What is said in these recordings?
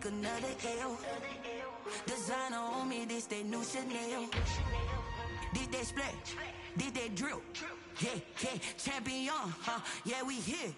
take another L. Designer on me, this they new Chanel. This they split, this they drill. Yeah, yeah, champion, huh? Yeah, we here.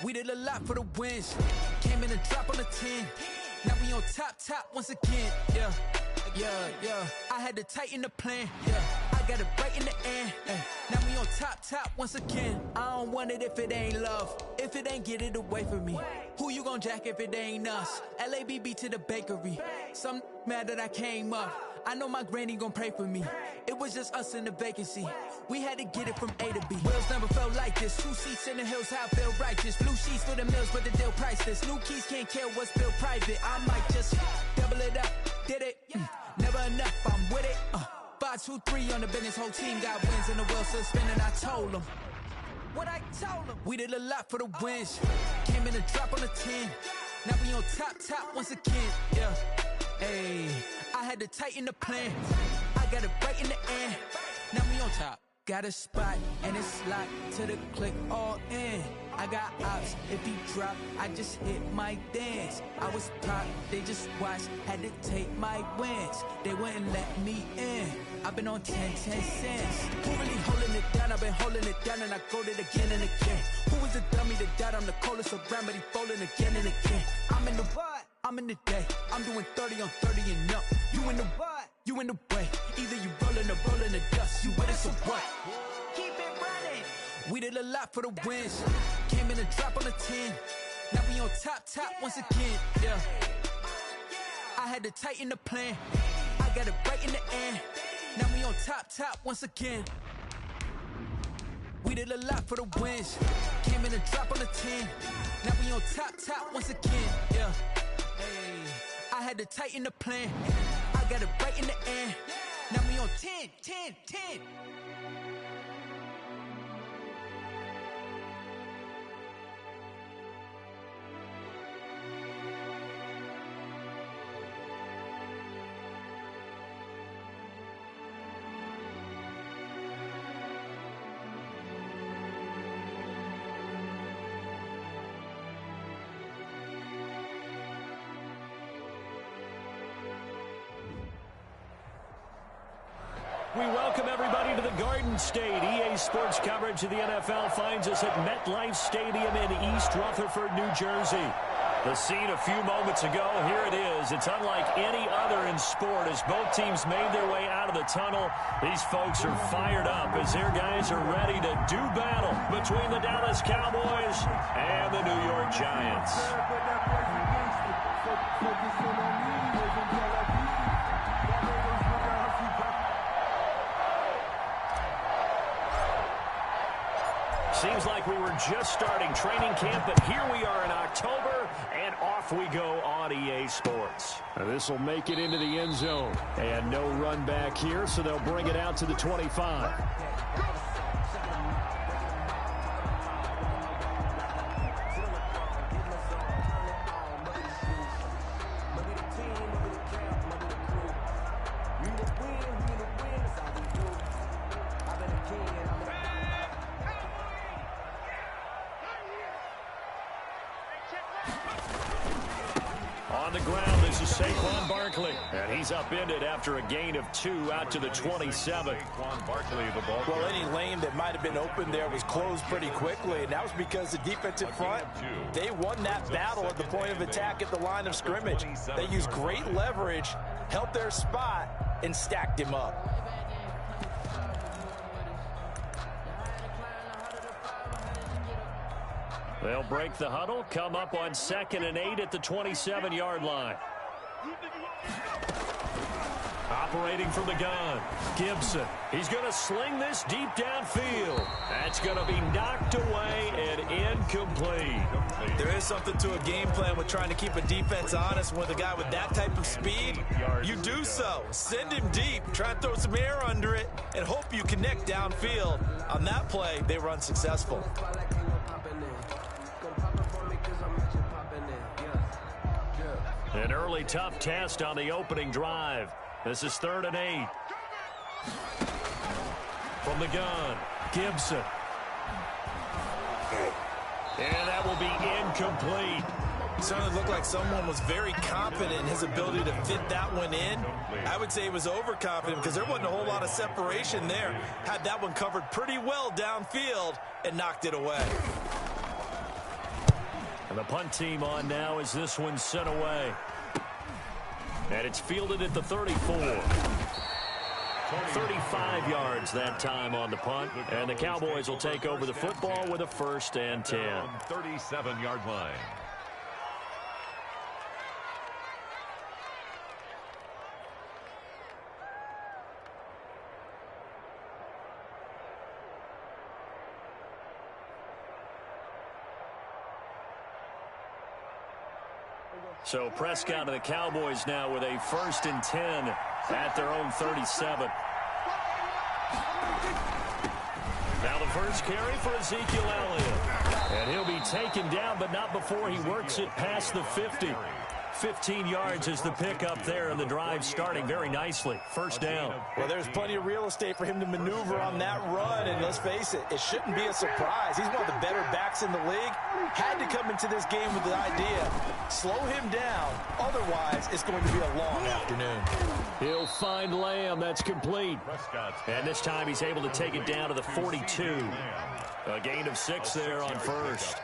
We did a lot for the wins. Came in a drop on the 10. Now we on top once again. Yeah. I had to tighten the plan. Yeah, I got it right in the end. Now we on top once again. I don't want it if it ain't love. If it ain't, get it away from me. Who you gon' jack if it ain't us? LABB to the bakery. Some mad that I came up. I know my granny gon' pray for me. It was just us in the vacancy. We had to get it from A to B. Wheels never felt like this. 2 seats in the hills, how I feel righteous. Blue sheets for the mills, but the deal priceless. New keys can't kill what's built private. I might just double it up. Did it? Never enough, I'm with it. 5, 2, 3 on the business. Whole team got wins and the wheels still spinning. I told them what I told them. We did a lot for the wins. Came in a drop on the 10. Now we on top once again. Yeah. Hey, I had to tighten the plan. I got it right in the end. Now we on top. Got a spot and it's locked to the click all in. I got ops, if he drop, I just hit my dance. I was pop, they just watched, had to take my wins. They wouldn't let me in. I've been on 10 cents. Who really holding it down? I've been holding it down and I go it again and again. Who is the dummy that died? I'm the coldest around, but he folding again and again. I'm in the what? I'm in the day. I'm doing 30 on 30 and up. You in the what? You in the way. Either you rolling or rolling the dust. You with us or what? Keep it running. We did a lot for the wins. Came in a drop on the 10. Now we on top once again. Yeah. I had to tighten the plan. I got it right in the end. Now we on top once again. We did a lot for the wins. Came in a drop on the 10. Now we on top once again. Yeah. Hey, I had to tighten the plan. I got it right in the end. Now we on 10. We welcome everybody to the Garden State. EA Sports coverage of the NFL finds us at MetLife Stadium in East Rutherford, New Jersey. The scene a few moments ago, here it is. It's unlike any other in sport as both teams made their way out of the tunnel. These folks are fired up as their guys are ready to do battle between the Dallas Cowboys and the New York Giants. Seems like we were just starting training camp, but here we are in October, and off we go on EA Sports. This will make it into the end zone. And no run back here, so they'll bring it out to the 25. On the ground, this is Saquon Barkley. And he's upended after a gain of 2 out to the 27. Saquon Barkley, the ball. Well, any lane that might have been open there was closed pretty quickly, and that was because the defensive front, they won that battle at the point of attack at the line of scrimmage. They used great leverage, held their spot, and stacked him up. They'll break the huddle, come up on 2nd and 8 at the 27-yard line. Operating from the gun, Gibson. He's going to sling this deep downfield. That's going to be knocked away and incomplete. There is something to a game plan with trying to keep a defense honest. With a guy with that type of speed, you do so. Send him deep, try and throw some air under it, and hope you connect downfield. On that play, they were unsuccessful. An early tough test on the opening drive. This is 3rd and 8. From the gun, Gibson. And that will be incomplete. It certainly looked like someone was very confident in his ability to fit that one in. I would say he was overconfident because there wasn't a whole lot of separation there. Had that one covered pretty well downfield and knocked it away. And the punt team on now as this one's sent away. And it's fielded at the 34. 35 yards that time on the punt. And the Cowboys will take over the football with a 1st and 10. 37-yard line. So Prescott and the Cowboys now with a 1st and 10 at their own 37. Now the first carry for Ezekiel Elliott. And he'll be taken down, but not before he works it past the 50. 15 yards is the pickup there, and the drive starting very nicely. 1st down. Well, there's plenty of real estate for him to maneuver on that run, and let's face it, it shouldn't be a surprise. He's one of the better backs in the league. Had to come into this game with the idea, slow him down, otherwise it's going to be a long afternoon. He'll find Lamb. That's complete. And this time he's able to take it down to the 42. A gain of 6 there on 1st.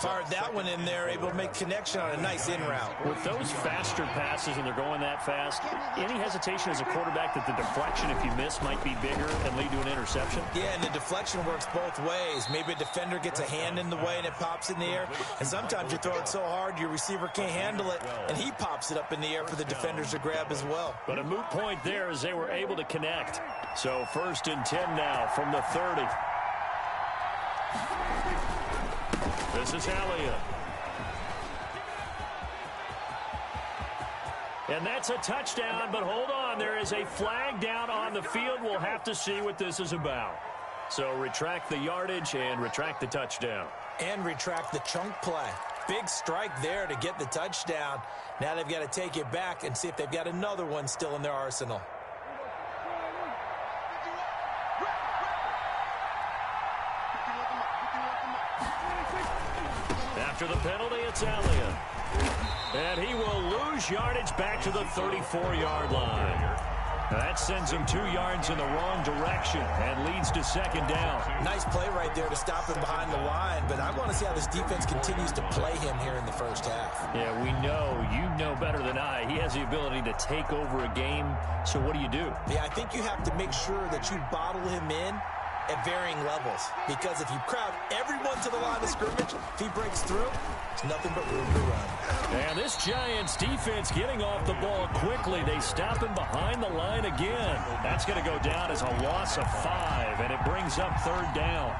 Fired that one in there, able to make connection on a nice in route. With those faster passes and they're going that fast, any hesitation as a quarterback that the deflection, if you miss, might be bigger and lead to an interception? Yeah, and the deflection works both ways. Maybe a defender gets a hand in the way and it pops in the air. And sometimes you throw it so hard your receiver can't handle it, and he pops it up in the air for the defenders to grab as well. But a moot point there as they were able to connect. So 1st and 10 now from the 30. This is Elliott. And that's a touchdown, but hold on. There is a flag down on the field. We'll have to see what this is about. So retract the yardage and retract the touchdown. And retract the chunk play. Big strike there to get the touchdown. Now they've got to take it back and see if they've got another one still in their arsenal. After the penalty, it's Elliott. And he will lose yardage back to the 34-yard line. Now that sends him 2 yards in the wrong direction and leads to 2nd down. Nice play right there to stop him behind the line, but I want to see how this defense continues to play him here in the 1st half. Yeah, we know, you know better than I, he has the ability to take over a game. So what do you do? Yeah, I think you have to make sure that you bottle him in at varying levels, because if you crowd everyone to the line of scrimmage, if he breaks through, it's nothing but room to run. And this Giants defense getting off the ball quickly. They stop him behind the line again. That's going to go down as a loss of 5, and it brings up 3rd down.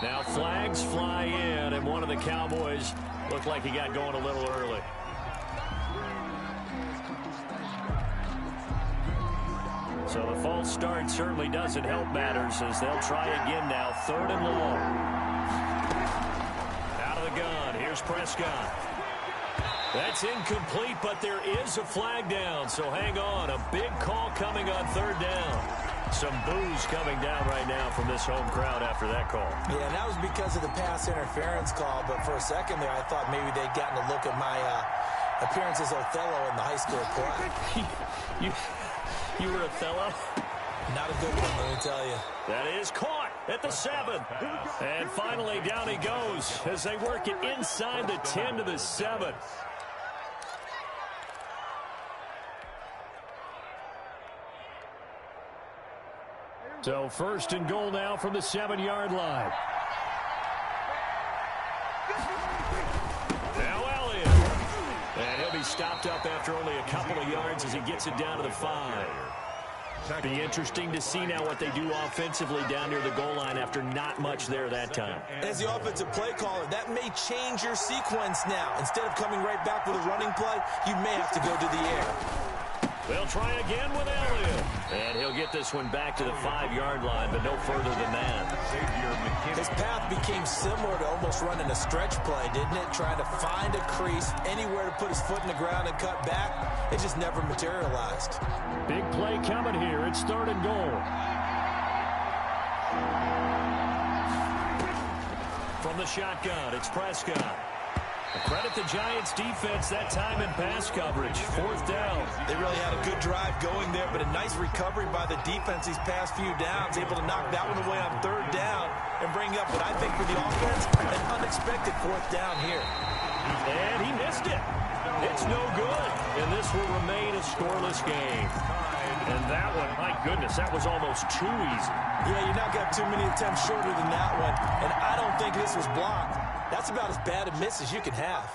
Now flags fly in, and one of the Cowboys looked like he got going a little early. So the false start certainly doesn't help matters as they'll try again now. 3rd and long. Out of the gun. Here's Prescott. That's incomplete, but there is a flag down, so hang on. A big call coming on 3rd down. Some boos coming down right now from this home crowd after that call. Yeah, and that was because of the pass interference call, but for a second there I thought maybe they'd gotten a look at my appearance as Othello in the high school play. You were Othello? Not a good one, let me tell you. That is caught. at the 7. And finally, down he goes as they work it inside the 10 to the 7. So first and goal now from the 7-yard line. Now Elliott. And he'll be stopped up after only a couple of yards as he gets it down to the 5. Be interesting to see now what they do offensively down near the goal line after not much there that time. As the offensive play caller, that may change your sequence now. Instead of coming right back with a running play, you may have to go to the air. They'll try again with Elliott. And he'll get this one back to the 5-yard line, but no further than that. His path became similar to almost running a stretch play, didn't it? Trying to find a crease, anywhere to put his foot in the ground and cut back. It just never materialized. Big play coming here. It's 3rd and goal. From the shotgun, it's Prescott. Credit the Giants defense that time in pass coverage. 4th down. They really had a good drive going there, but a nice recovery by the defense these past few downs. Able to knock that one away on 3rd down and bring up what I think for the offense, an unexpected 4th down here. And he missed it. It's no good. And this will remain a scoreless game. And that one, my goodness, that was almost too easy. Yeah, you're not got too many attempts shorter than that one. And I don't think this was blocked. That's about as bad a miss as you can have.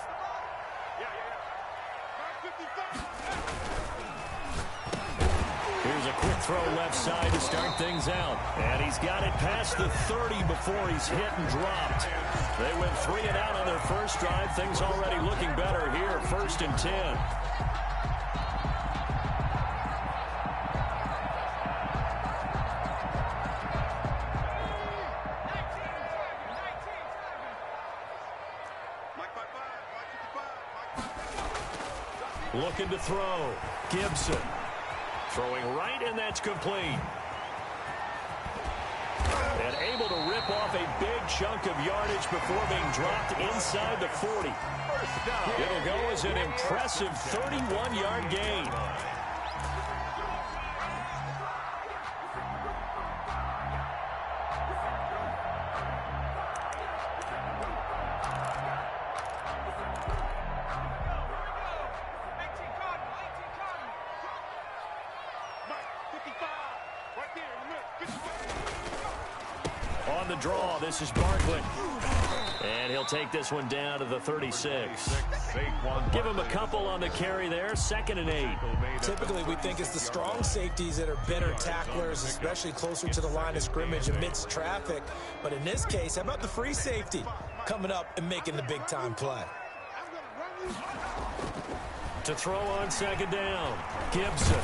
Here's a quick throw left side to start things out. And he's got it past the 30 before he's hit and dropped. They went 3 and out on their first drive. Things already looking better here. 1st and 10. Looking to throw. Gibson. Throwing right, and that's complete. And able to rip off a big chunk of yardage before being dropped inside the 40. It'll go as an impressive 31-yard gain. On the draw, this is Barkley. And he'll take this one down to the 36. Give him a couple on the carry there. 2nd and 8. Typically, we think it's the strong safeties that are better tacklers, especially closer to the line of scrimmage amidst traffic. But in this case, how about the free safety coming up and making the big-time play? To throw on 2nd down, Gibson.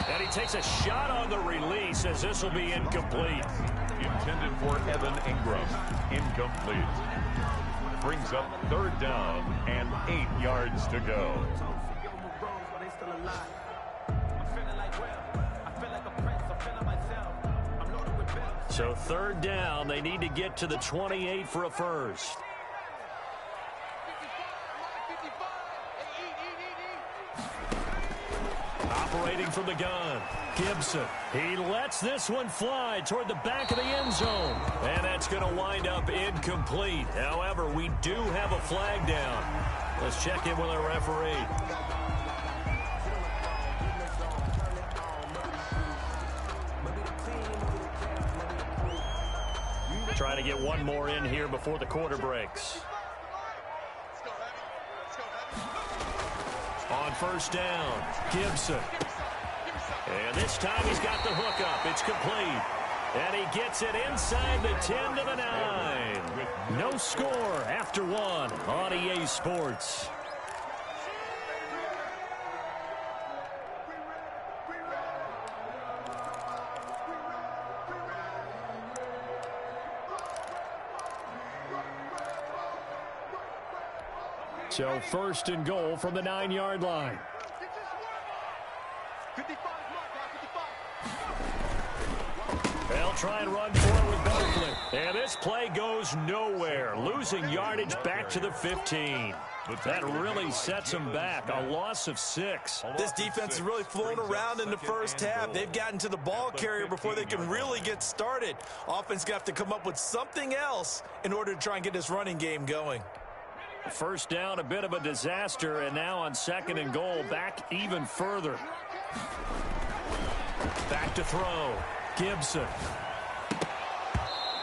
And he takes a shot on the release as this will be incomplete. Intended for Evan Ingram. Incomplete. Brings up 3rd down and 8 yards to go. So 3rd down, they need to get to the 28 for a first. Operating from the gun, Gibson. He lets this one fly toward the back of the end zone. And that's going to wind up incomplete. However, we do have a flag down. Let's check in with our referee. Trying to get one more in here before the quarter breaks. On 1st down, Gibson. And this time he's got the hook up. It's complete. And he gets it inside the 10 to the 9. No score after 1 on EA Sports. So 1st and goal from the 9-yard line. They'll try and run for it with Barkley. And this play goes nowhere, losing yardage back to the 15. That really sets them back. A loss of 6. This defense is really flown around in the first half. They've gotten to the ball carrier before they can really get started. Offense got to come up with something else in order to try and get this running game going. First down, a bit of a disaster, and now on 2nd and goal, back even further. Back to throw. Gibson.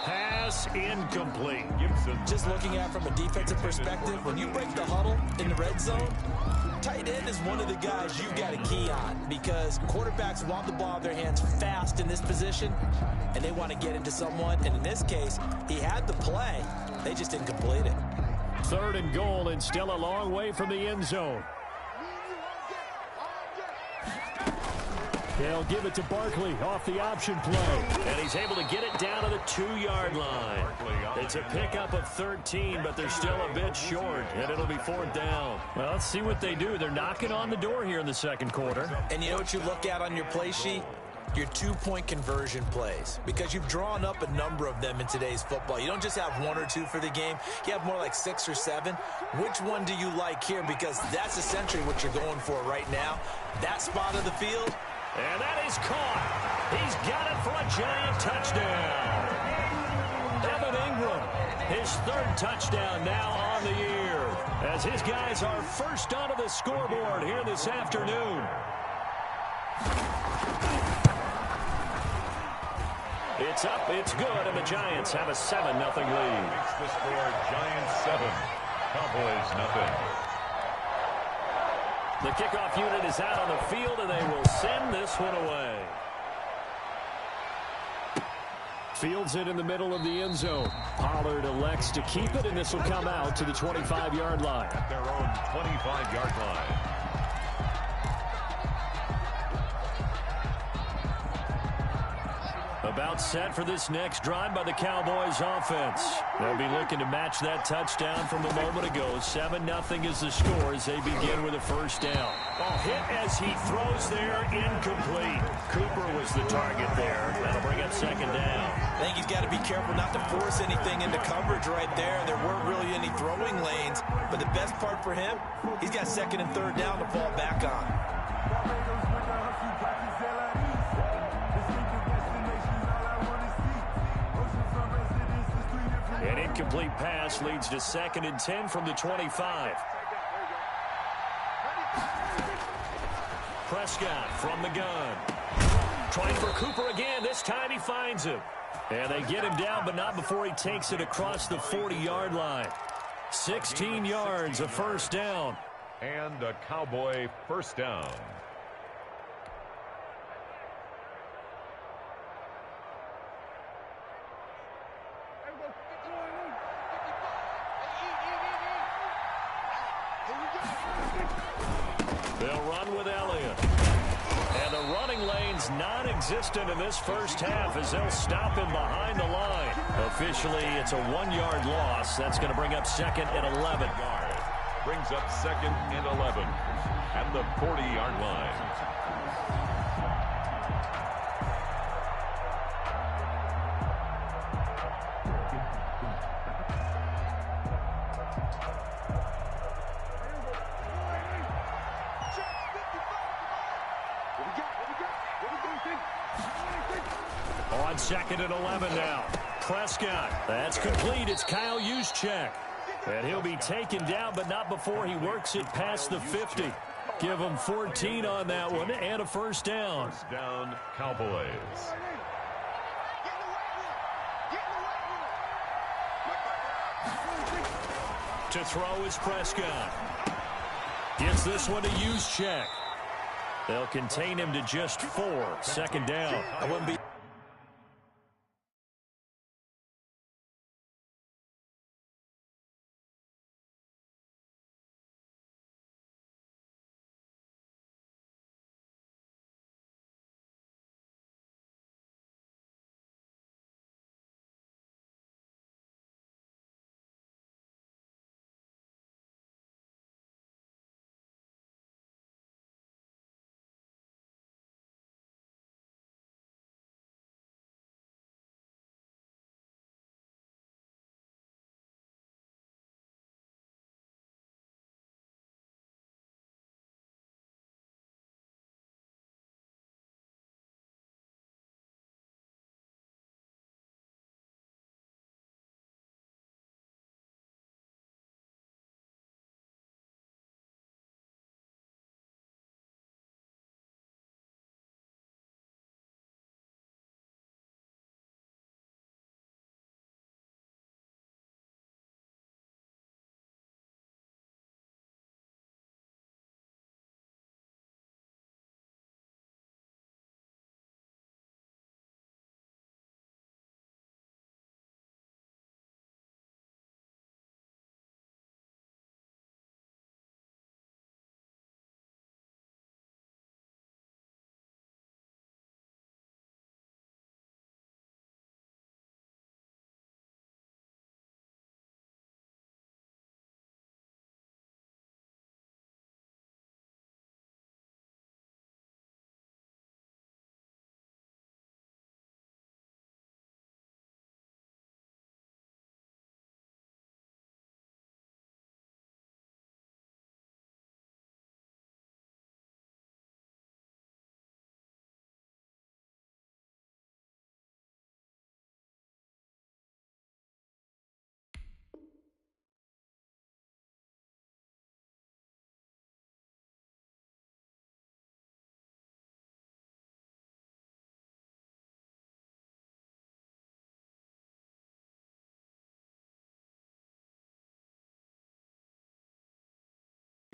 Pass incomplete. Gibson. Just looking at it from a defensive perspective, when you break the huddle in the red zone, tight end is one of the guys you got to key on because quarterbacks want the ball in their hands fast in this position, and they want to get into someone. And in this case, he had the play. They just didn't complete it. 3rd and goal and still a long way from the end zone. They'll give it to Barkley off the option play. And he's able to get it down to the 2-yard line. It's a pickup of 13, but they're still a bit short, and it'll be 4th down. Well, let's see what they do. They're knocking on the door here in the 2nd quarter. And you know what you look at on your play sheet? Your 2-point conversion plays, because you've drawn up a number of them in today's football. You don't just have 1 or 2 for the game. You have more like 6 or 7. Which one do you like here? Because that's essentially what you're going for right now. That spot of the field. And that is caught. He's got it for a giant touchdown. Evan Ingram, his 3rd touchdown now on the year, as his guys are first onto the scoreboard here this afternoon. It's up, it's good, and the Giants have a 7-0 lead. Makes the score Giants 7, Cowboys nothing. The kickoff unit is out on the field, and they will send this one away. Fields it in the middle of the end zone. Pollard elects to keep it, and this will come out to the 25-yard line. At their own 25-yard line. About set for this next drive by the Cowboys offense. They'll be looking to match that touchdown from a moment ago. 7-0 is the score as they begin with a first down. Ball hit as he throws there, incomplete. Cooper was the target there. That'll bring up 2nd down. I think he's got to be careful not to force anything into coverage right there. There weren't really any throwing lanes, but the best part for him, he's got 2nd and 3rd down to fall back on. An incomplete pass leads to 2nd and 10 from the 25. Prescott from the gun. Trying for Cooper again. This time he finds him. And they get him down, but not before he takes it across the 40-yard line. 16 yards, a first down. And a Cowboy first down. They'll run with Elliott. And the running lane's non-existent in this first half as they'll stop him behind the line. Officially, it's a 1-yard loss. That's going to bring up 2nd and 11. Brings up 2nd and 11 at the 40-yard line. On 2nd and 11 now. Prescott. That's complete. It's Kyle Juszczyk. And he'll be taken down, but not before he works it past the 50. Give him 14 on that one and a first down. First down, Cowboys. To throw is Prescott. Gets this one to Juszczyk. They'll contain him to just 4. 2nd down. I wouldn't be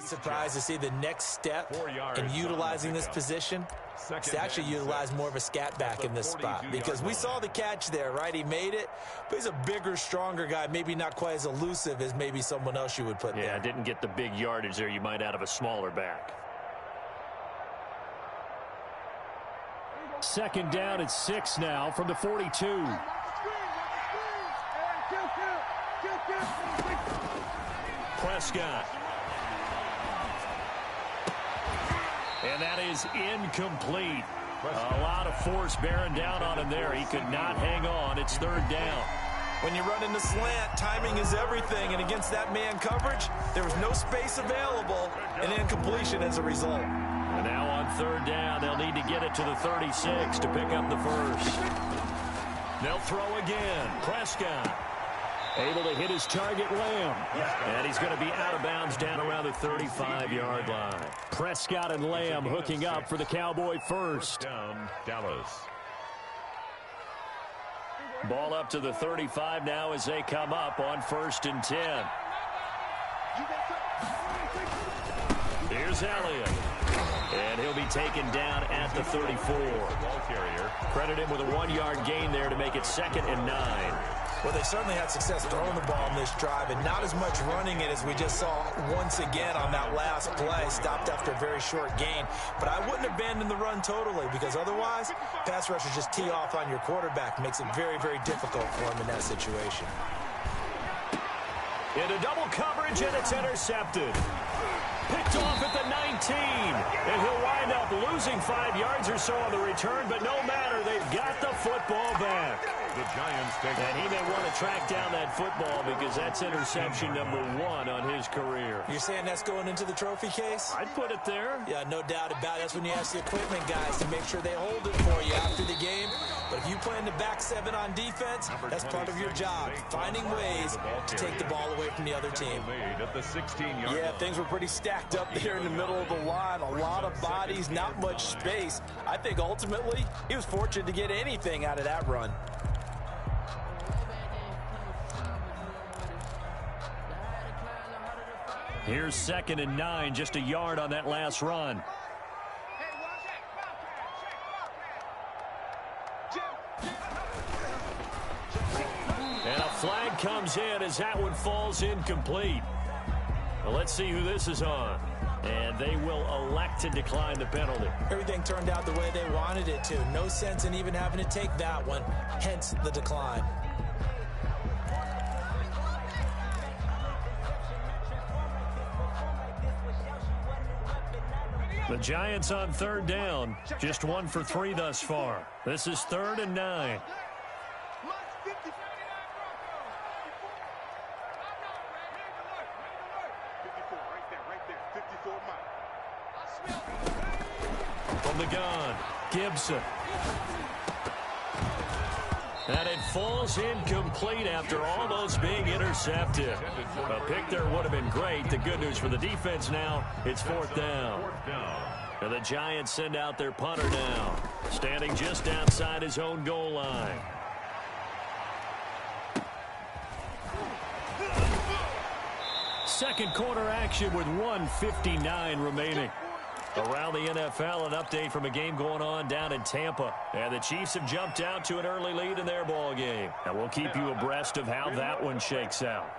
Surprised to see the next step in utilizing this position. He's actually utilized more of a scat back in this spot because we saw the catch there, right? He made it, but he's a bigger, stronger guy, maybe not quite as elusive as maybe someone else you would put there. Yeah, didn't get the big yardage there you might out of a smaller back. Second down at 6 now from the 42. Prescott. And that is incomplete. A lot of force bearing down on him there. He could not hang on. It's third down. When you run in the slant, timing is everything. And against that man coverage, there was no space available, and incompletion as a result. And now on third down, they'll need to get it to the 36 to pick up the first. They'll throw again. Prescott. Able to hit his target, Lamb. And he's going to be out of bounds down around the 35-yard line. Prescott and Lamb hooking up for the Cowboy first. Down, Dallas. Ball up to the 35 now as they come up on 1st and 10. Here's Elliott. And he'll be taken down at the 34. Ball carrier. Credit him with a 1-yard gain there to make it 2nd and 9. Well, they certainly had success throwing the ball in this drive, and not as much running it as we just saw once again on that last play. Stopped after a very short gain. But I wouldn't abandon the run totally, because otherwise, pass rushers just tee off on your quarterback. Makes it very, very difficult for him in that situation. Into double coverage, and it's intercepted. Picked off at the 19. And he'll wind up losing 5 yards or so on the return, but no matter, they've got the football back. The Giants take And he may want to track down that football because that's interception number 1 on his career. You're saying that's going into the trophy case? I'd put it there. Yeah, no doubt about it. That's when you ask the equipment guys to make sure they hold it for you after the game. But if you plan to back 7 on defense, that's part of your job, finding ways to take the ball away from the other team. at the 16-yard Yeah, line. things were pretty stacked up there in the middle of the line. A lot of bodies, not much space. I think ultimately he was fortunate to get anything out of that run. Here's 2nd and 9, just a yard on that last run. And a flag comes in as that one falls incomplete. Well, let's see who this is on. And they will elect to decline the penalty. Everything turned out the way they wanted it to. No sense in even having to take that one, hence the decline. The Giants on 3rd down, just 1 for 3 thus far. This is 3rd and 9. From the gun, Gibson. And it falls incomplete after almost being intercepted. A pick there would have been great. The good news for the defense now, it's 4th down. And the Giants send out their punter now, standing just outside his own goal line. Second quarter action with 1:59 remaining. Around the NFL, an update from a game going on down in Tampa. And the Chiefs have jumped out to an early lead in their ball game. And we'll keep you abreast of how that one shakes out.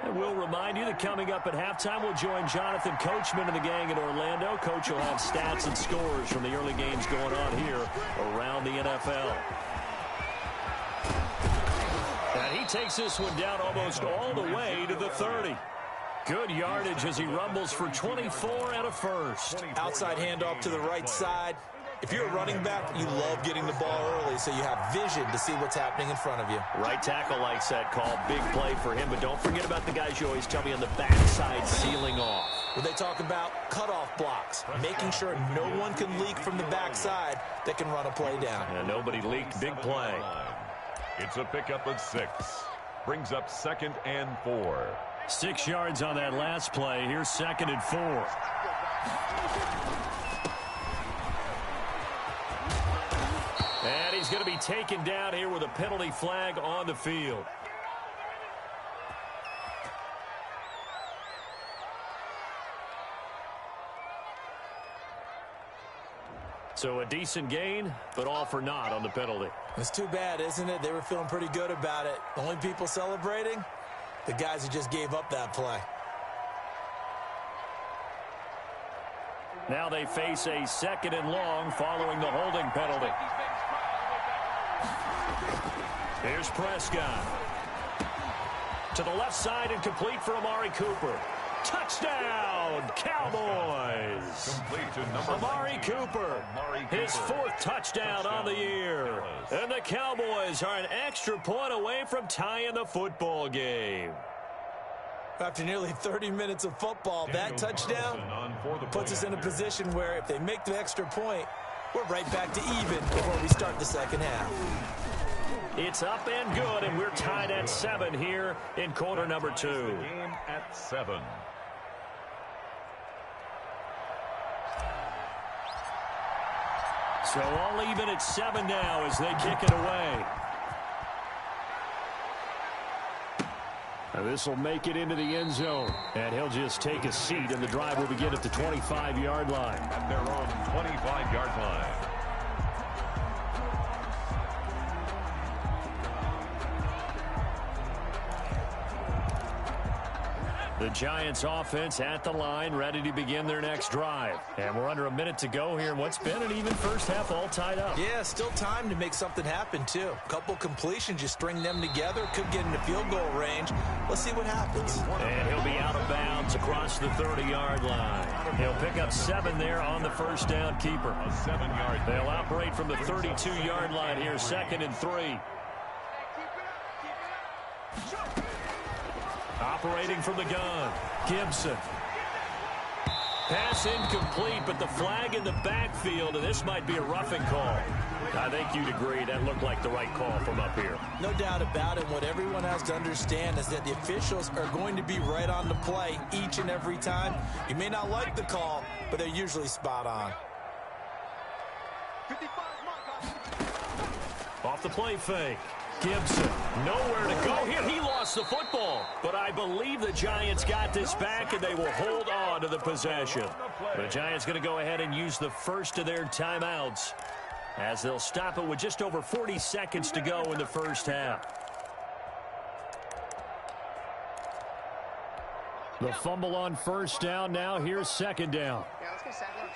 And we'll remind you that coming up at halftime, we'll join Jonathan Coachman and the gang in Orlando. Coach will have stats and scores from the early games going on here around the NFL. And he takes this one down almost all the way to the 30. Good yardage as he rumbles for 24 and a first. Outside handoff to the right side. If you're a running back, you love getting the ball early so you have vision to see what's happening in front of you. Right tackle likes that call. Big play for him, but don't forget about the guys you always tell me on the backside sealing off. When they talk about cutoff blocks, making sure no one can leak from the backside that can run a play down. And nobody leaked. Big play. It's a pickup of 6. Brings up 2nd and 4. 6 yards on that last play. Here's 2nd and 4. And he's going to be taken down here with a penalty flag on the field. So a decent gain, but all for naught on the penalty. It's too bad, isn't it? They were feeling pretty good about it. The only people celebrating, the guys who just gave up that play. Now they face a 2nd and long following the holding penalty. Here's Prescott. To the left side and complete for Amari Cooper. Touchdown, Cowboys! Amari Cooper, his 4th touchdown on the year. And the Cowboys are an extra point away from tying the football game. After nearly 30 minutes of football, that touchdown puts us in a position where if they make the extra point, we're right back to even before we start the second half. It's up and good, and we're tied at 7 here in quarter number 2. Game at 7. So all even at 7 now as they kick it away. This will make it into the end zone, and he'll just take a seat, and the drive will begin at the 25-yard line. At their own 25-yard line. The Giants offense at the line, ready to begin their next drive. And we're under a minute to go here in what's been an even first half, all tied up. Yeah, still time to make something happen, too. A couple completions, you string them together, could get into field goal range. Let's see what happens. And he'll be out of bounds across the 30-yard line. He'll pick up 7 there on the first down keeper. A 7-yard. They'll operate from the 32-yard line here, 2nd and 3. Operating from the gun, Gibson. Pass incomplete, but the flag in the backfield, and this might be a roughing call. I think you'd agree that looked like the right call from up here. No doubt about it. What everyone has to understand is that the officials are going to be right on the play each and every time. You may not like the call, but they're usually spot on. Off the play fake. Gibson, nowhere to go here. He lost the football, but I believe the Giants got this back, and they will hold on to the possession. The Giants going to go ahead and use the first of their timeouts as they'll stop it with just over 40 seconds to go in the first half. The fumble on first down now. Here's 2nd down. Yeah, let's get second.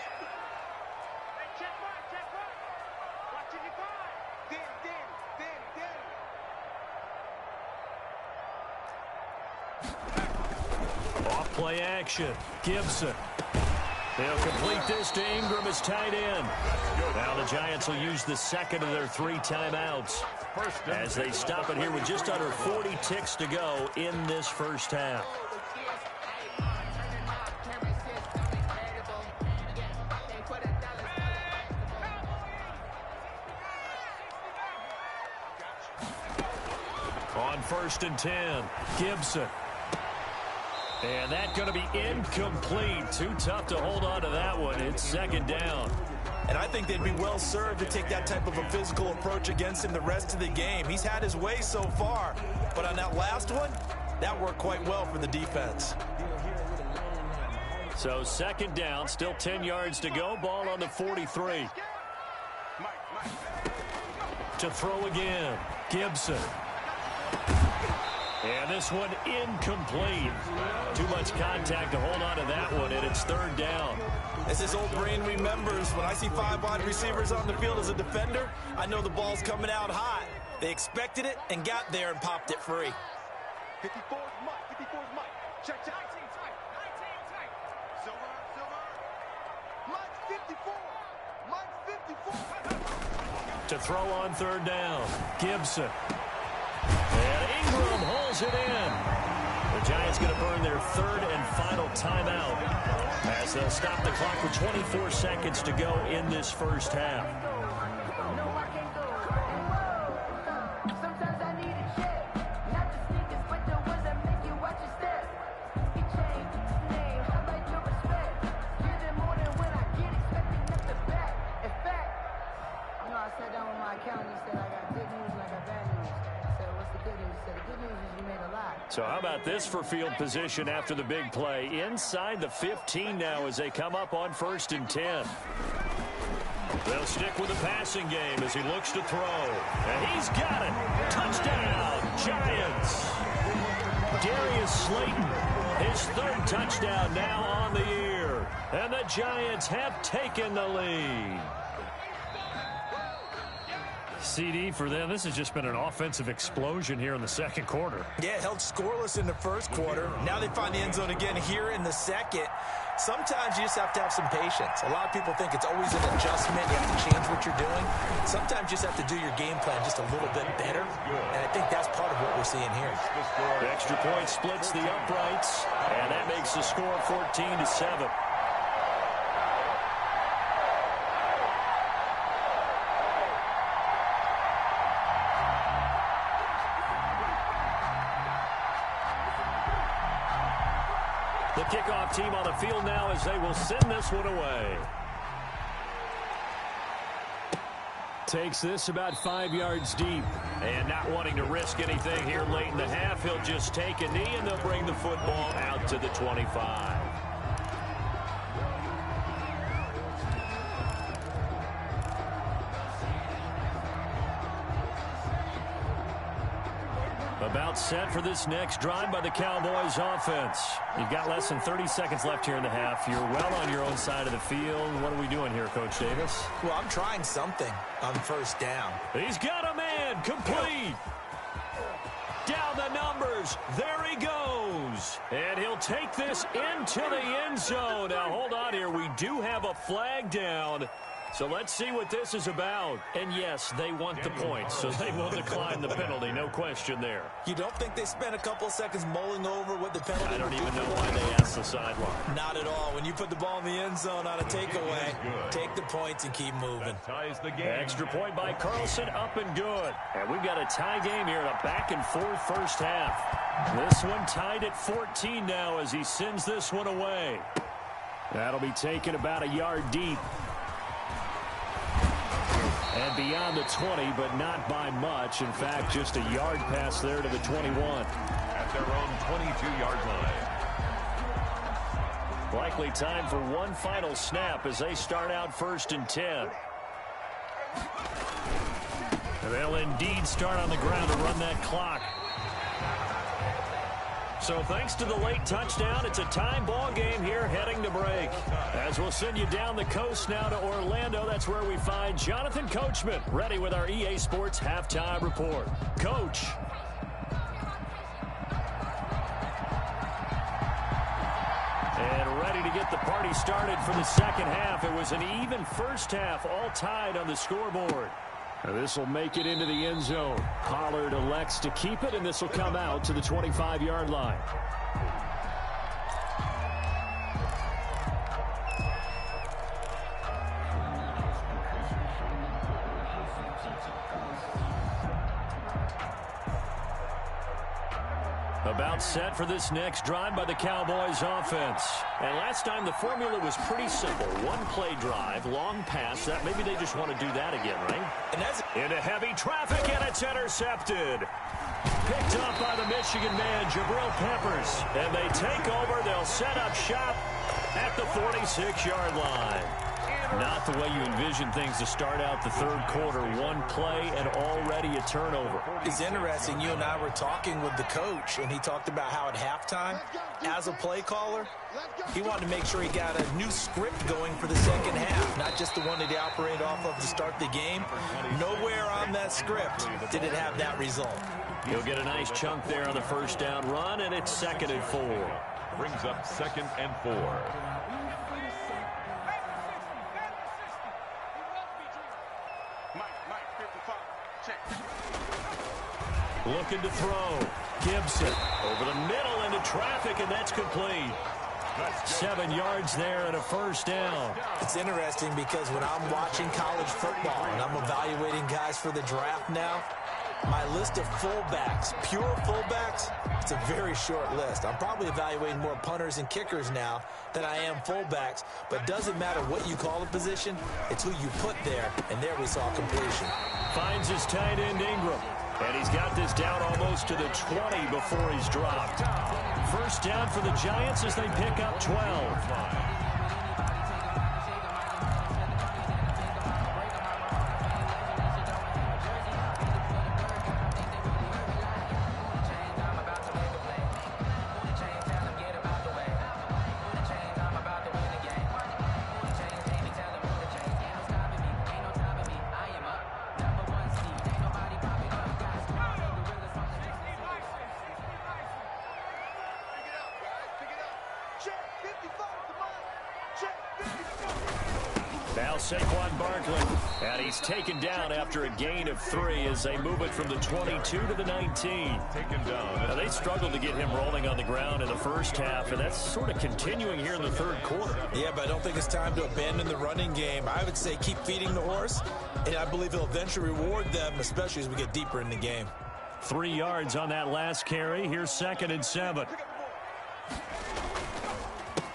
Play action. Gibson. They'll complete this to Ingram as tight end. Now the Giants will use the 2nd of their 3 timeouts as they stop it here with just under 40 ticks to go in this first half. On 1st and 10, Gibson. And that's going to be incomplete. Too tough to hold on to that one. It's 2nd down. And I think they'd be well served to take that type of a physical approach against him the rest of the game. He's had his way so far, but on that last one, that worked quite well for the defense. So 2nd down, still 10 yards to go. Ball on the 43. To throw again, Gibson. And this one incomplete. Too much contact to hold on to that one, and it's 3rd down. As his old brain remembers, when I see 5 wide receivers on the field as a defender, I know the ball's coming out hot. They expected it and got there and popped it free. 54's Mike. 54's Mike. Check, check. 19 tight. 19 tight. Silver, silver. Mike 54. Mike 54. To throw on 3rd down, Gibson. And Ingram holds it in. The Giants going to burn their 3rd and final timeout as they'll stop the clock with 24 seconds to go in this first half. So how about this for field position after the big play? Inside the 15 now as they come up on 1st and 10. They'll stick with the passing game as he looks to throw. And he's got it. Touchdown, Giants. Darius Slayton, his third touchdown now on the year. And the Giants have taken the lead. CD for them. This has just been an offensive explosion here in the second quarter. Yeah, held scoreless in the first quarter. Now they find the end zone again here in the second. Sometimes you just have to have some patience. A lot of people think it's always an adjustment. You have to change what you're doing. Sometimes you just have to do your game plan just a little bit better. And I think that's part of what we're seeing here. The extra point splits the uprights, and that makes the score 14-7. The kickoff team on the field now as they will send this one away. Takes this about 5 yards deep. And not wanting to risk anything here late in the half, he'll just take a knee and they'll bring the football out to the 25. About set for this next drive by the Cowboys offense. You've got less than 30 seconds left here in the half. You're well on your own side of the field. What are we doing here, Coach Davis? Well, I'm trying something on first down. He's got a man complete. Down the numbers. There he goes. And he'll take this into the end zone. Now, hold on here. We do have a flag down. So let's see what this is about. And yes, they want the points, so they will decline the penalty. No question there. You don't think they spent a couple of seconds mulling over what the penalty I don't would even do know for why them? they asked the sideline. Not at all. When you put the ball in the end zone on a takeaway, take the points and keep moving. Ties the game. Extra point by Carlson, up and good. And we've got a tie game here in a back-and-forth first half. This one tied at 14 now as he sends this one away. That'll be taken about a yard deep. And beyond the 20, but not by much. In fact, just a yard pass there to the 21. At their own 22-yard line. Likely time for one final snap as they start out 1st and 10. They'll indeed start on the ground to run that clock. So thanks to the late touchdown, it's a time ball game here heading to break. As we'll send you down the coast now to Orlando, that's where we find Jonathan Coachman ready with our EA Sports Halftime Report. Coach. And ready to get the party started for the second half. It was an even first half, all tied on the scoreboard. This will make it into the end zone. Pollard elects to keep it, and this will come out to the 25-yard line. About set for this next drive by the Cowboys offense. And last time the formula was pretty simple. One play drive, long pass. That maybe they just want to do that again, right? And that's Into heavy traffic, and it's intercepted. Picked up by the Michigan man, Jabril Peppers. And they take over. They'll set up shop at the 46-yard line. Not the way you envision things to start out the third quarter. One play and already a turnover. It's interesting. You and I were talking with the coach, and he talked about how at halftime, as a play caller, he wanted to make sure he got a new script going for the second half, not just the one that he operated off of to start the game. Nowhere on that script did it have that result. He'll get a nice chunk there on the first down run, and it's 2nd and 4. Brings up 2nd and 4. Looking to throw. Gibson over the middle into traffic, and that's complete. 7 yards there and a first down. It's interesting because when I'm watching college football and I'm evaluating guys for the draft now, my list of fullbacks, pure fullbacks, it's a very short list. I'm probably evaluating more punters and kickers now than I am fullbacks, but it doesn't matter what you call a position, it's who you put there, and there we saw completion. Finds his tight end Ingram, and he's got this down almost to the 20 before he's dropped. First down for the Giants as they pick up 12. Saquon Barkley. And he's taken down after a gain of 3 as they move it from the 22 to the 19. Taken down. Now, they struggled to get him rolling on the ground in the first half, and that's sort of continuing here in the third quarter. Yeah, but I don't think it's time to abandon the running game. I would say keep feeding the horse, and I believe he'll eventually reward them, especially as we get deeper in the game. 3 yards on that last carry. Here's 2nd and 7.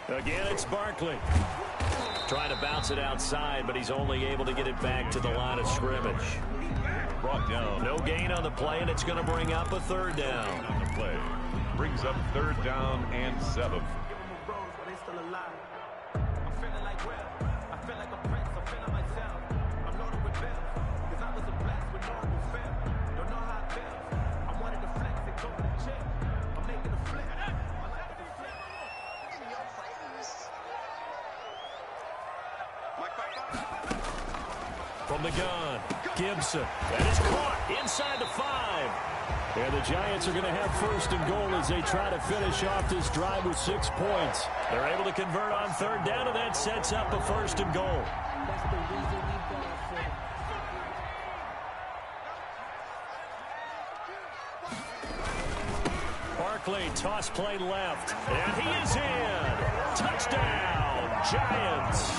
Again, it's Barkley. Trying to bounce it outside, but he's only able to get it back to the line of scrimmage. Brought down. No gain on the play, and it's going to bring up a 3rd down. On the play. Brings up 3rd down and 7. From the gun, Gibson. That is caught inside the 5. And the Giants are going to have 1st and goal as they try to finish off this drive with 6 points. They're able to convert on 3rd down, and that sets up a 1st and goal. Barkley, toss play left, and he is in. Touchdown, Giants.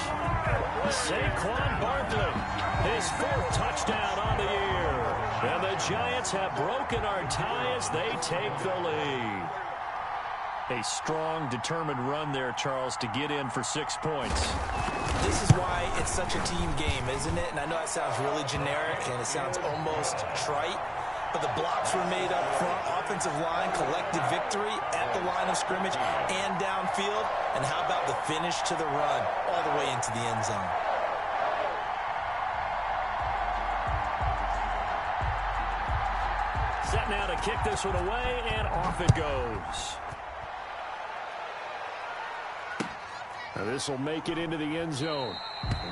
Saquon Barkley, his 4th touchdown on the year. And the Giants have broken our tie as they take the lead. A strong, determined run there, Charles, to get in for 6 points. This is why it's such a team game, isn't it? And I know that sounds really generic, and it sounds almost trite. But the blocks were made up front, offensive line, collective victory at the line of scrimmage and downfield. And how about the finish to the run all the way into the end zone? Set now to kick this one away, and off it goes. Now this will make it into the end zone.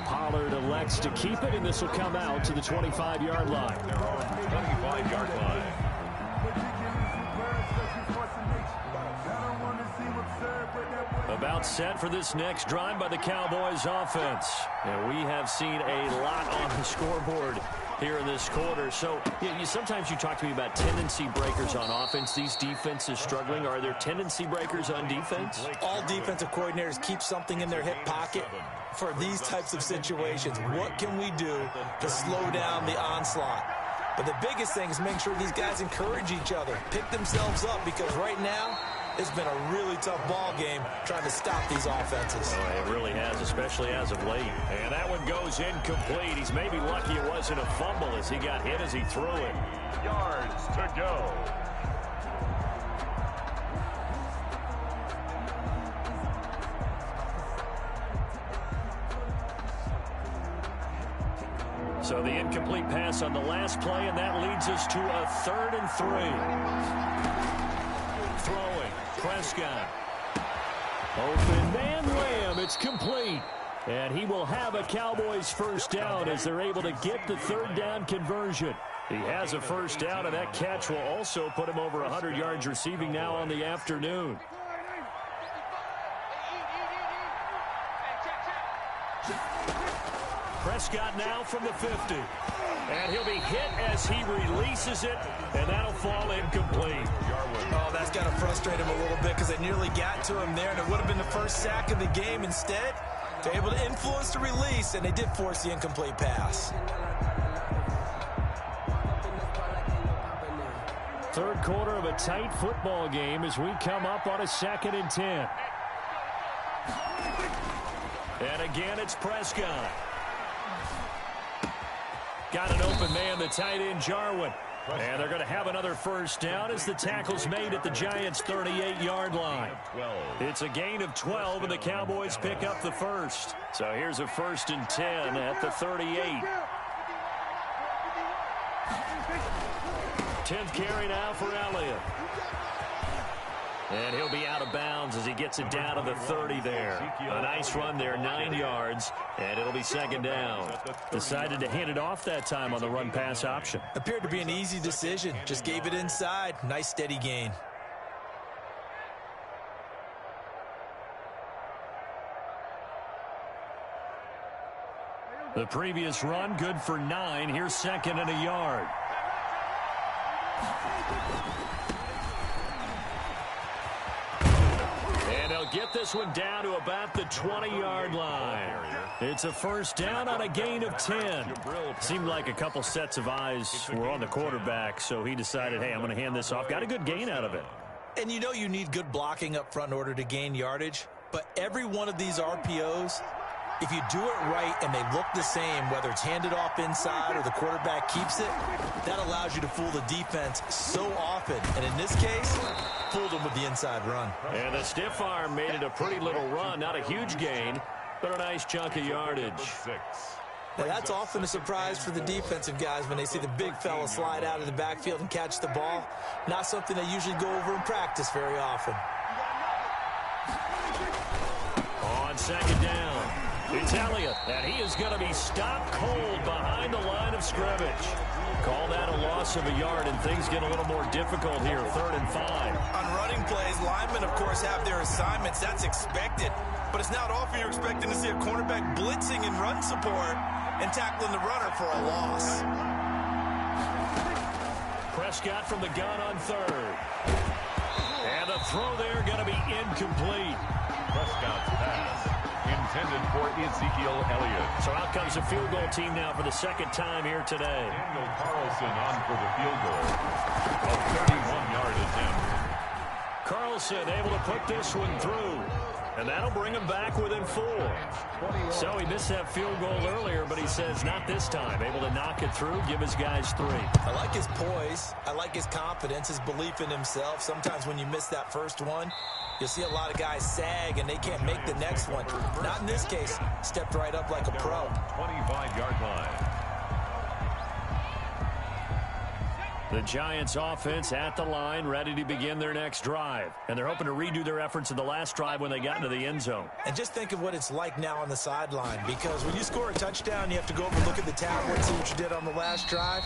Pollard elects to keep it, and this will come out to the 25-yard line. 25-yard line. About set for this next drive by the Cowboys offense. And we have seen a lot on the scoreboard here in this quarter. So sometimes you talk to me about tendency breakers on offense. These defenses struggling. Are there tendency breakers on defense? All defensive coordinators keep something in their hip pocket for these types of situations. What can we do to slow down the onslaught? But the biggest thing is making sure these guys encourage each other, pick themselves up, because right now it's been a really tough ball game trying to stop these offenses. Oh, it really has, especially as of late. And that one goes incomplete. He's maybe lucky it wasn't a fumble as he got hit as he threw it. Yards to go. So the incomplete pass on the last play, and that leads us to a 3rd and 3. Throwing, Prescott. Open man, Lamb, it's complete. And he will have a Cowboys 1st down as they're able to get the 3rd down conversion. He has a 1st down, and that catch will also put him over 100 yards receiving now on the afternoon. Prescott now from the 50. And he'll be hit as he releases it, and that'll fall incomplete. Oh, that's got to frustrate him a little bit because they nearly got to him there, and it would have been the first sack of the game. Instead, they're able to influence the release, and they did force the incomplete pass. 3rd quarter of a tight football game as we come up on a 2nd and 10. And again, it's Prescott. Got an open man, the tight end, Jarwin. And they're going to have another 1st down as the tackle's made at the Giants' 38-yard line. It's a gain of 12, and the Cowboys pick up the 1st. So here's a 1st and 10 at the 38. 10th carry now for Elliott. And he'll be out of bounds as he gets it down to the 30 there. A nice run there, 9 yards, and it'll be 2nd down. Decided to hand it off that time on the run-pass option. Appeared to be an easy decision. Just gave it inside. Nice, steady gain. The previous run, good for 9. Here's second and a yard. And they'll get this one down to about the 20-yard line. It's a first down on a gain of 10. Seemed like a couple sets of eyes were on the quarterback, so he decided, hey, I'm going to hand this off. Got a good gain out of it. And you know you need good blocking up front in order to gain yardage, but every one of these RPOs, if you do it right and they look the same, whether it's handed off inside or the quarterback keeps it, that allows you to fool the defense so often. And in this case, fooled them with the inside run. And the stiff arm made it a pretty little run. Not a huge gain, but a nice chunk of yardage. Now that's often a surprise for the defensive guys when they see the big fella slide out of the backfield and catch the ball. Not something they usually go over in practice very often. On second down, it's Elliott, and he is going to be stopped cold behind the line of scrimmage. Call that a loss of a yard, and things get a little more difficult here, 3rd and 5. On running plays, linemen, of course, have their assignments. That's expected. But it's not often you're expecting to see a cornerback blitzing in run support and tackling the runner for a loss. Prescott from the gun on 3rd. And the throw there going to be incomplete. Prescott's pass intended for Ezekiel Elliott. So out comes the field goal team now for the second time here today. Daniel Carlson on for the field goal. A 31-yard attempt. Carlson able to put this one through. And that'll bring him back within 4. So he missed that field goal earlier, but he says not this time. Able to knock it through, give his guys 3. I like his poise. I like his confidence, his belief in himself. Sometimes when you miss that first one, you'll see a lot of guys sag and they can't make the next one. Not in this case. Stepped right up like a pro. 25-yard line. The Giants offense at the line, ready to begin their next drive. And they're hoping to redo their efforts in the last drive when they got into the end zone. And just think of what it's like now on the sideline, because when you score a touchdown, you have to go over and look at the tablet and see what you did on the last drive.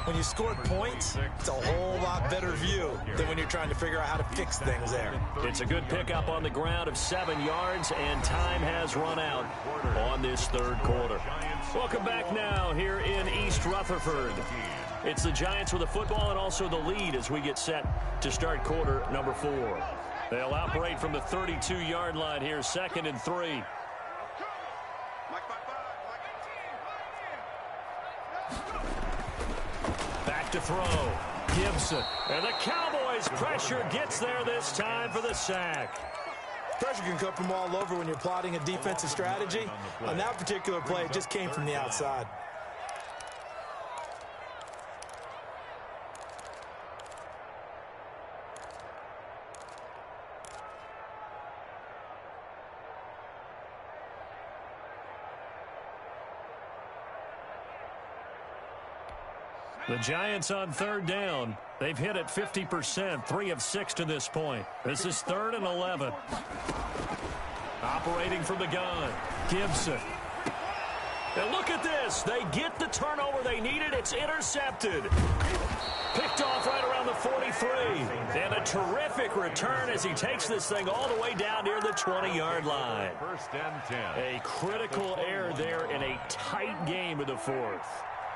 When you scored points, it's a whole lot better view than when you're trying to figure out how to fix things there. It's a good pickup on the ground of 7 yards, and time has run out on this 3rd quarter. Welcome back now here in East Rutherford. It's the Giants with the football and also the lead as we get set to start quarter number 4. They'll operate from the 32-yard line here, 2nd and 3. Back to throw. Gibson. And the Cowboys' pressure gets there this time for the sack. Pressure can come from all over when you're plotting a defensive strategy. On that particular play, it just came from the outside. The Giants on 3rd down. They've hit it 50%, 3 of 6 to this point. This is 3rd and 11. Operating from the gun, Gibson. And look at this. They get the turnover they needed. It's intercepted. Picked off right around the 43. And a terrific return as he takes this thing all the way down near the 20-yard line. 1st and 10. A critical error there in a tight game of the 4th.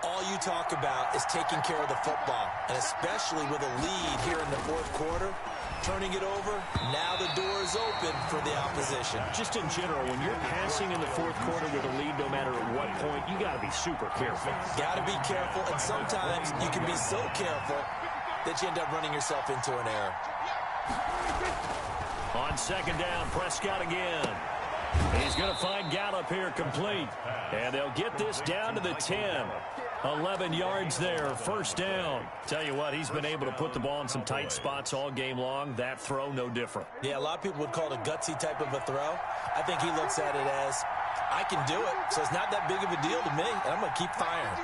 All you talk about is taking care of the football, and especially with a lead here in the 4th quarter, turning it over, now the door is open for the opposition. Just in general, when you're passing in the 4th quarter with a lead, no matter at what point, you got to be super careful. Got to be careful, and sometimes you can be so careful that you end up running yourself into an error. On 2nd down, Prescott again. He's going to find Gallup here complete, and they'll get this down to the 10. 11 yards there, 1st down. Tell you what, he's been able to put the ball in some tight spots all game long. That throw, no different. Yeah, a lot of people would call it a gutsy type of a throw. I think he looks at it as, I can do it, so it's not that big of a deal to me, and I'm going to keep firing.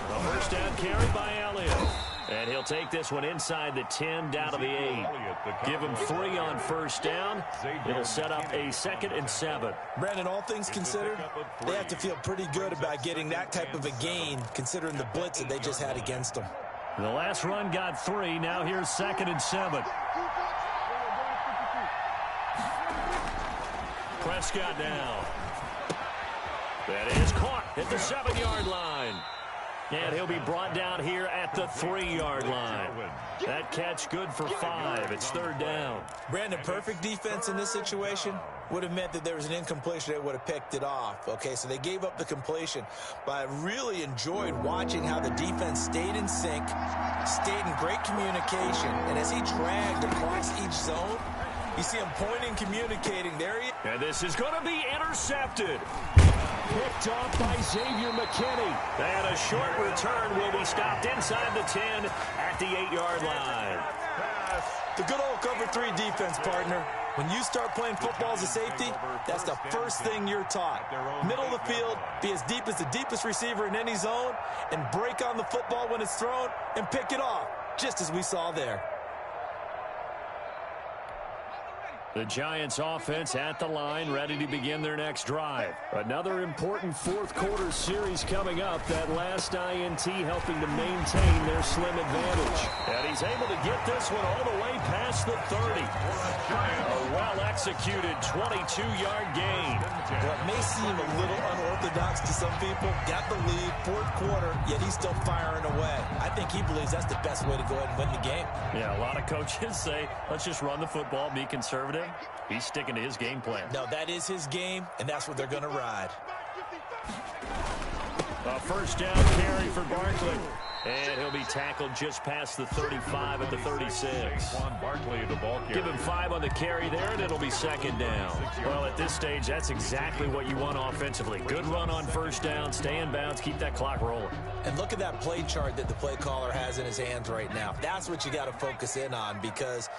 A 1st down carry by Elliott. And he'll take this one inside the 10 down to the 8. Give him 3 on 1st down. It'll set up a 2nd and 7. Brandon, all things considered, they have to feel pretty good about getting that type of a gain considering the blitz that they just had against them. The last run got 3. Now here's 2nd and 7. Prescott now. That is caught at the 7-yard line. And he'll be brought down here at the 3-yard line. That catch good for 5. It's 3rd down. Brandon, perfect defense in this situation would have meant that there was an incompletion that would have picked it off. Okay, so they gave up the completion. But I really enjoyed watching how the defense stayed in sync, stayed in great communication. And as he dragged across each zone, you see him pointing, communicating. There he is. And this is going to be intercepted. Picked off by Xavier McKinney. And a short return will be stopped inside the 10 at the 8-yard line. The good old cover 3 defense, partner. When you start playing football as a safety, that's the first thing you're taught. Middle of the field, be as deep as the deepest receiver in any zone, and break on the football when it's thrown and pick it off, just as we saw there. The Giants offense at the line, ready to begin their next drive. Another important fourth-quarter series coming up. That last INT helping to maintain their slim advantage. And he's able to get this one all the way past the 30. A well-executed 22-yard gain. Well, it may seem a little unorthodox to some people. Got the lead, fourth quarter, yet he's still firing away. I think he believes that's the best way to go ahead and win the game. Yeah, a lot of coaches say, let's just run the football, be conservative. He's sticking to his game plan. No, that is his game, and that's what they're going to ride. A first down carry for Barkley. And he'll be tackled just past the 35 at the 36. Give him 5 on the carry there, and it'll be 2nd down. Well, at this stage, that's exactly what you want offensively. Good run on first down, stay in bounds, keep that clock rolling. And look at that play chart that the play caller has in his hands right now. That's what you got to focus in on, because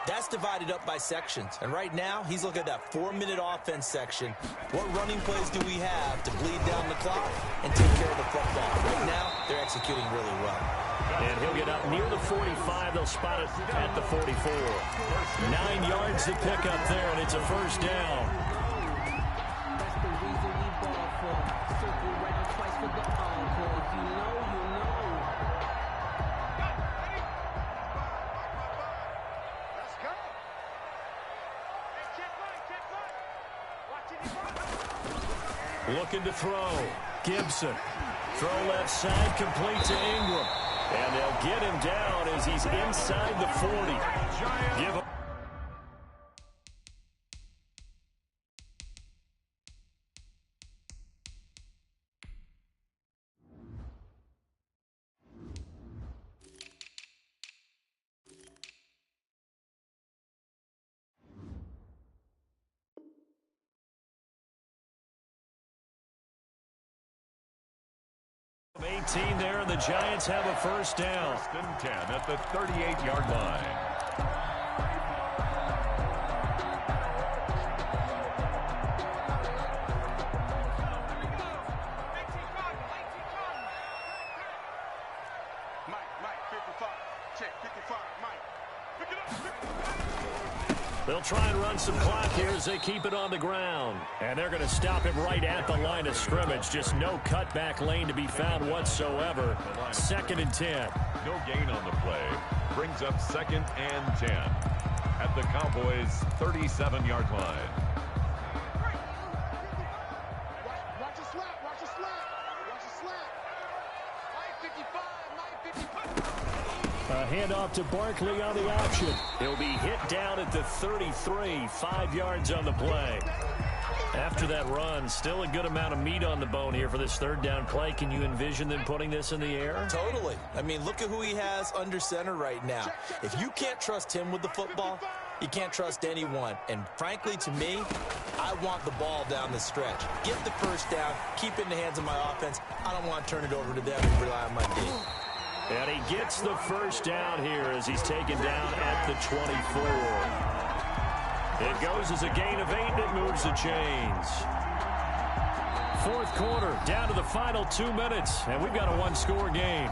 that's divided up by sections. And right now, he's looking at that 4-minute offense section. What running plays do we have to bleed down the clock and take care of the football? Right now, they're executing really well. And he'll get up near the 45. They'll spot it at the 44. 9 yards to pick up there, and it's a first down. That's the reason we ball for. Circle round twice for the encore. If you know, you know. Looking to throw. Gibson. Throw left side, complete to Ingram. And they'll get him down as he's inside the 40. Give him. There, and the Giants have a first down. 10 at the 38-yard line. They'll try and run some clock here as they keep it on the ground. And they're going to stop him right at the line of scrimmage. Just no cutback lane to be found whatsoever. 2nd and 10. No gain on the play. Brings up 2nd and 10 at the Cowboys' 37-yard line. Watch a slap, watch a slap, watch a slap. Mike 55, Mike 55. A handoff to Barkley on the option. He'll be hit down at the 33, 5 yards on the play. After that run, still a good amount of meat on the bone here for this 3rd down play. Can you envision them putting this in the air? Totally. I mean, look at who he has under center right now. If you can't trust him with the football, you can't trust anyone. And frankly, to me, I want the ball down the stretch. Get the first down, keep it in the hands of my offense. I don't want to turn it over to them and rely on my D. And he gets the first down here as he's taken down at the 24. It goes as a gain of 8, and it moves the chains. 4th quarter, down to the final 2 minutes, and we've got a 1-score game.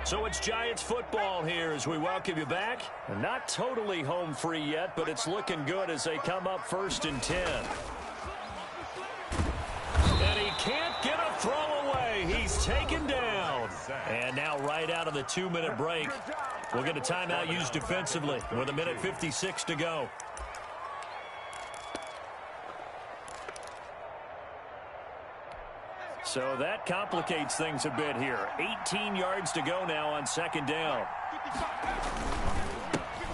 So it's Giants football here as we welcome you back. Not totally home free yet, but it's looking good as they come up 1st and 10. And he can't get a throw away. He's taken down. And now right out of the 2-minute break, we'll get a timeout used defensively with 1:56 to go. So that complicates things a bit here. 18 yards to go now on second down.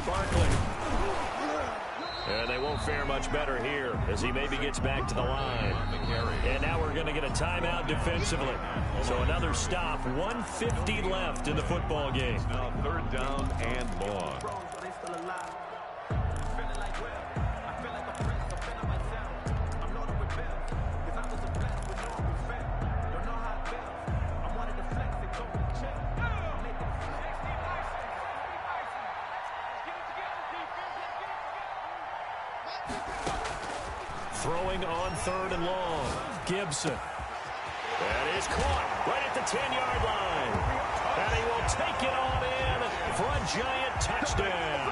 Barkley. And they won't fare much better here as he maybe gets back to the line. And now we're going to get a timeout defensively. So another stop. 1:50 left in the football game. Now third down and long. Throwing on third and long. Gibson. That is caught right at the 10-yard line. And he will take it on in for a giant touchdown.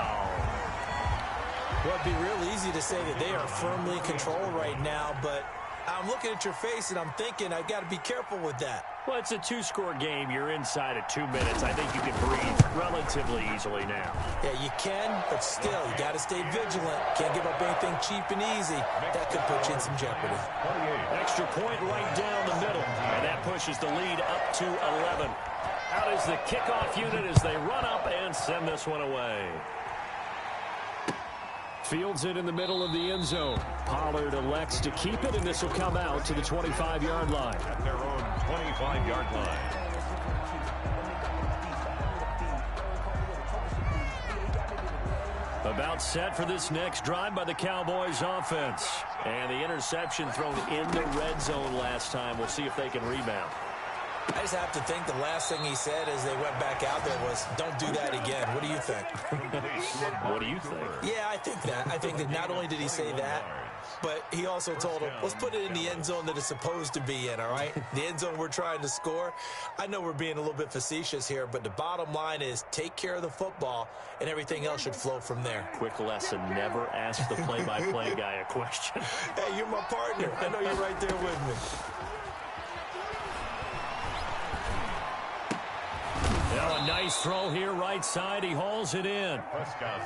Well, it'd be real easy to say that they are firmly in control right now, but I'm looking at your face and I'm thinking I've got to be careful with that. Well, it's a 2-score game. You're inside of 2 minutes. I think you can breathe relatively easily now. Yeah, you can, but still, you got to stay vigilant. Can't give up anything cheap and easy. That could put you in some jeopardy. Extra point right down the middle, and that pushes the lead up to 11. Out is the kickoff unit as they run up and send this one away. Fields it in the middle of the end zone. Pollard elects to keep it, and this will come out to the 25-yard line. At their own 25-yard line. About set for this next drive by the Cowboys offense. And the interception thrown in the red zone last time. We'll see if they can rebound. I just have to think the last thing he said as they went back out there was, don't do that again. What do you think? What do you think? Yeah, I think that. I think that not only did he say that, but he also told him, let's put it in the end zone that it's supposed to be in, all right? The end zone we're trying to score. I know we're being a little bit facetious here, but the bottom line is take care of the football, and everything else should flow from there. Quick lesson, never ask the play-by-play guy a question. Hey, you're my partner. I know you're right there with me. Now a nice throw here right side. He hauls it in.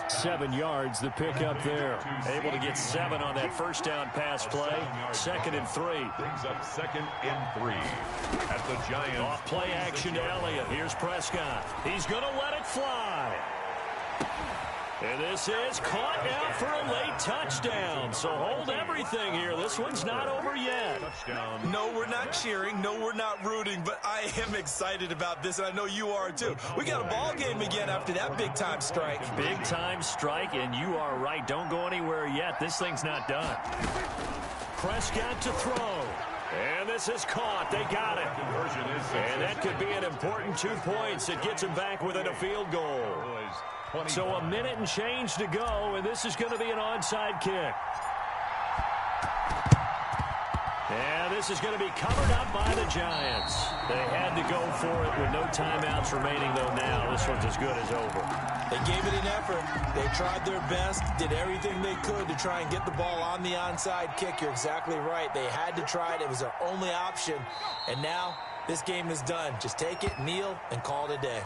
7 yards, the pickup there. Able to get 7 on that first down pass play. 2nd and 3. Brings up 2nd and 3 at the Giants. Off play action to Elliott. Here's Prescott. He's going to let it fly. And this is caught now for a late touchdown. So hold everything here. This one's not over yet. Touchdown. No, we're not cheering. No, we're not rooting. But I am excited about this, and I know you are too. We got a ball game again after that big-time strike. Big-time strike, and you are right. Don't go anywhere yet. This thing's not done. Prescott to throw. And this is caught. They got it. And that could be an important 2 points. It gets him back within a field goal. So a minute and change to go, and this is going to be an onside kick. And this is going to be covered up by the Giants. They had to go for it with no timeouts remaining, though now this one's as good as over. They gave it an effort. They tried their best, did everything they could to try and get the ball on the onside kick. You're exactly right. They had to try it. It was their only option. And now this game is done. Just take it, kneel, and call it a day.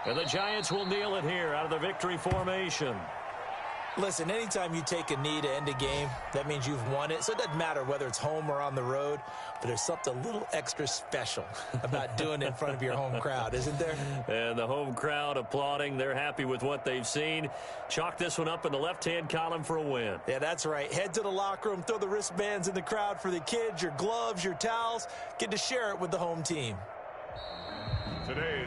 And the Giants will kneel it here out of the victory formation. Listen, anytime you take a knee to end a game, that means you've won it. So it doesn't matter whether it's home or on the road, but there's something a little extra special about doing it in front of your home crowd, isn't there? And the home crowd applauding. They're happy with what they've seen. Chalk this one up in the left-hand column for a win. Yeah, that's right. Head to the locker room, throw the wristbands in the crowd for the kids, your gloves, your towels. Get to share it with the home team.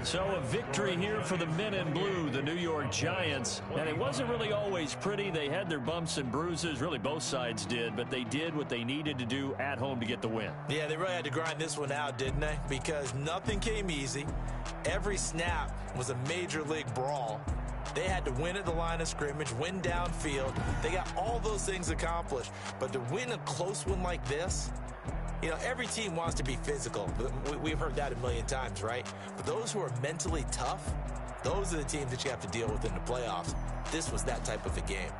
So a victory here for the men in blue, the New York Giants. And it wasn't really always pretty. They had their bumps and bruises. Really, both sides did. But they did what they needed to do at home to get the win. Yeah, they really had to grind this one out, didn't they? Because nothing came easy. Every snap was a major league brawl. They had to win at the line of scrimmage, win downfield. They got all those things accomplished. But to win a close one like this, you know, every team wants to be physical. We've heard that a million times, right? But those who are mentally tough, those are the teams that you have to deal with in the playoffs. This was that type of a game.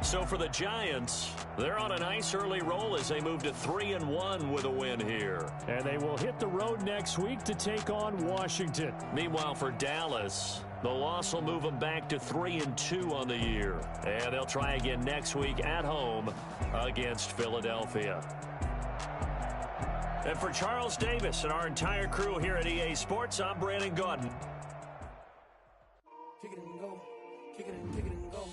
So for the Giants, they're on a nice early roll as they move to 3-1 with a win here. And they will hit the road next week to take on Washington. Meanwhile, for Dallas, the loss will move them back to 3-2 on the year. And they'll try again next week at home against Philadelphia. And for Charles Davis and our entire crew here at EA Sports, I'm Brandon Gaudin. Kick it and go. Kick it and go.